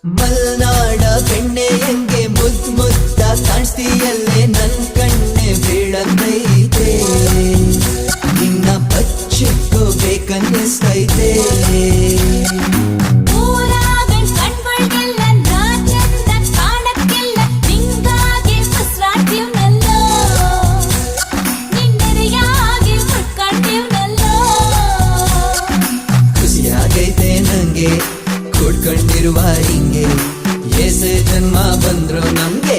ಮಲ್ನಾಡ ಬೆಣ್ಣೆ ಹೆಂಗೆ ಮುದ್ ಮುದ್ದ ಕಾಣಿಸ್ತೀಯಲ್ಲೇ ನನ್ ಕಣ್ಣೆ ಬೀಳತೈತೆ ನಿನ್ನ ಬಚ್ಚಿಟ್ಕೋಬೇಕನ್ನಿಸ್ತೈತೆ ಖುಷಿಯಾಗೈತೆ ನಂಗೆ ಕೂಡ್ಕೊಂಡಿರುವ ಹಿಂಗೆ ಎಸೆ ಜನ್ಮ ಬಂದ್ರು ನಮ್ಗೆ